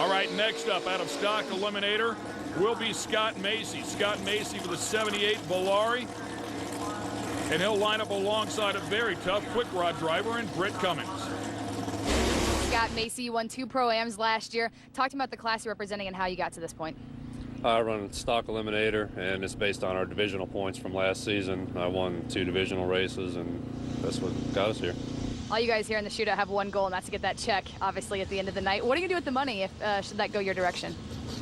All right, next up out of stock eliminator will be Scott Macy. Scott Macy with a 78 Volare. And he'll line up alongside a very tough quick rod driver in Britt Cummings. Scott Macy, you won 2 Pro-Ams last year. Talk to me about the class you're representing and how you got to this point. I run stock eliminator, and it's based on our divisional points from last season. I won 2 divisional races, and that's what got us here. All you guys here in the shootout have one goal, and that's to get that check, obviously, at the end of the night. What are you going to do with the money if should that go your direction?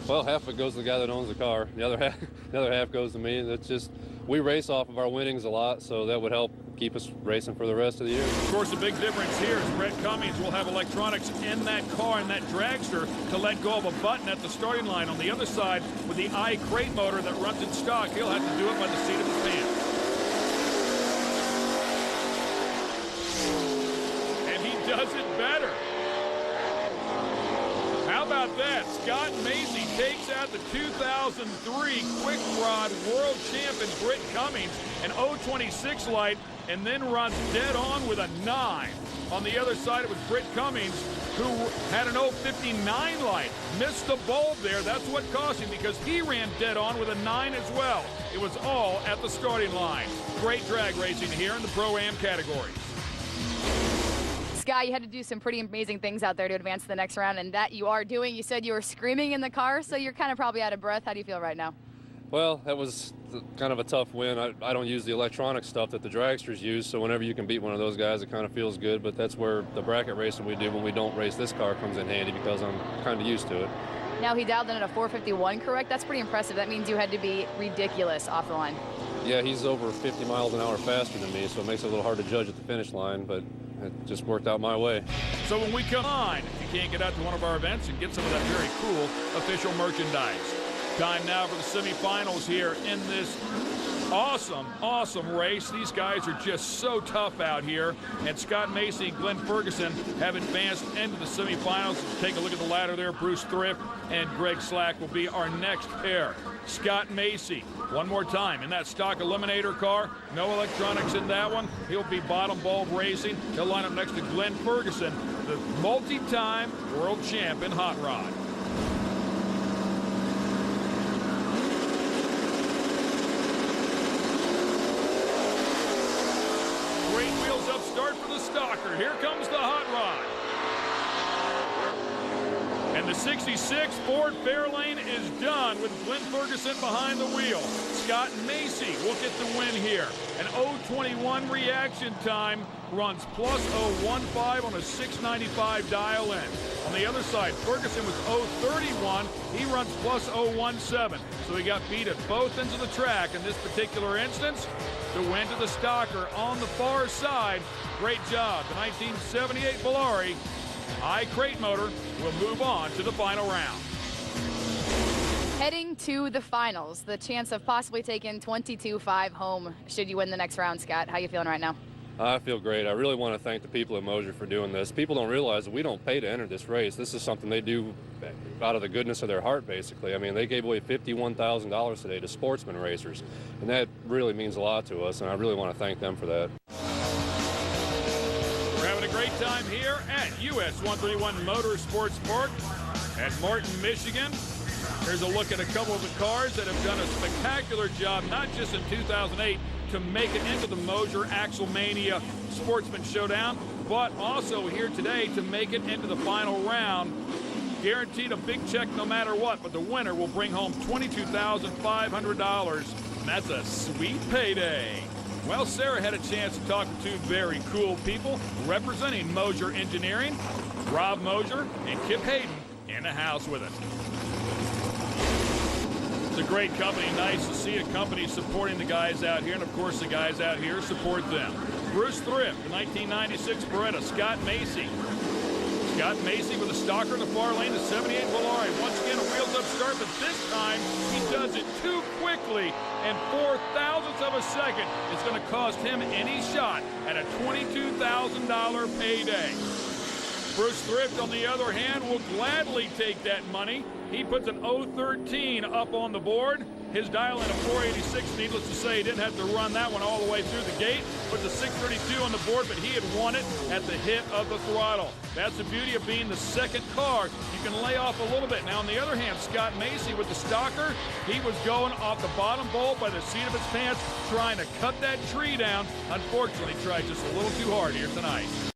Well, half of it goes to the guy that owns the car. The other half goes to me. That's just, we race off of our winnings a lot, so that would help keep us racing for the rest of the year. Of course, the big difference here is Britt Cummings will have electronics in that car, in that dragster, to let go of a button at the starting line. On the other side, with the crate motor that runs in stock, he'll have to do it by the seat of his pants. And he does it better. How about that? Scott Macy takes out the 2003 Quick Rod World Champion Britt Cummings, an 026 light, and then runs dead on with a 9. On the other side, it was Britt Cummings, who had an 059 light. Missed the bulb there. That's what cost him, because he ran dead on with a 9 as well. It was all at the starting line. Great drag racing here in the Pro-Am category. Scott, you had to do some pretty amazing things out there to advance to the next round, and that you are doing. You said you were screaming in the car, so you're kind of probably out of breath. How do you feel right now? Well, that was kind of a tough win. I don't use the electronic stuff that the dragsters use, so whenever you can beat one of those guys, it kind of feels good. But that's where the bracket racing we do when we don't race this car comes in handy, because I'm kind of used to it. Now he dialed in at a 451, correct? That's pretty impressive. That means you had to be ridiculous off the line. Yeah, he's over 50 miles an hour faster than me, so it makes it a little hard to judge at the finish line, but it just worked out my way. So when we come on, if you can't get out to one of our events and get some of that very cool official merchandise. Time now for the semifinals here in this awesome race. These guys are just so tough out here. And Scott Macy and Glenn Ferguson have advanced into the semifinals. Take a look at the ladder there. Bruce Thrift and Greg Slack will be our next pair. Scott Macy, one more time, in that stock eliminator car. No electronics in that one. He'll be bottom bulb racing. He'll line up next to Glenn Ferguson, the multi-time world champion hot rod. Great wheels up start for the stalker. Here comes the hot rod. And the 66 Ford Fairlane is done with Glenn Ferguson behind the wheel. Scott Macy will get the win here. An 021 reaction time, runs plus 015 on a 695 dial in. On the other side, Ferguson was 031. He runs plus 017. So he got beat at both ends of the track in this particular instance. The win to the stalker on the far side. Great job. The 1978 Volare crate motor will move on to the final round. Heading to the finals, the chance of possibly taking 22-5 home should you win the next round, Scott. How you feeling right now? I feel great. I really want to thank the people at Moser for doing this. People don't realize that we don't pay to enter this race. This is something they do out of the goodness of their heart, basically. I mean, they gave away $51,000 today to sportsman racers, and that really means a lot to us, and I really want to thank them for that. We're having a great time here at US 131 Motorsports Park at Martin, Michigan. Here's a look at a couple of the cars that have done a spectacular job, not just in 2008, to make it into the Moser Axle Mania Sportsman Showdown, but also here today to make it into the final round. Guaranteed a big check no matter what, but the winner will bring home $22,500, and that's a sweet payday. Well, Sarah had a chance to talk to two very cool people representing Moser Engineering, Rob Moser and Kip Hayden, in the house with us. It's a great company. Nice to see a company supporting the guys out here, and of course the guys out here support them. Bruce Thrift, the 1996 Beretta. Scott Macy. Scott Macy with a stalker in the far lane, the 78 Volare. Once again, a wheels-up start, but this time he does it too quickly, and 0.04 of a second is going to cost him any shot at a $22,000 payday. Bruce Thrift, on the other hand, will gladly take that money. He puts an 013 up on the board. His dial in a 486. Needless to say, he didn't have to run that one all the way through the gate. Puts a 632 on the board, but he had won it at the hit of the throttle. That's the beauty of being the second car. You can lay off a little bit. Now, on the other hand, Scott Macy with the stalker, he was going off the bottom bolt by the seat of his pants, trying to cut that tree down. Unfortunately, tried just a little too hard here tonight.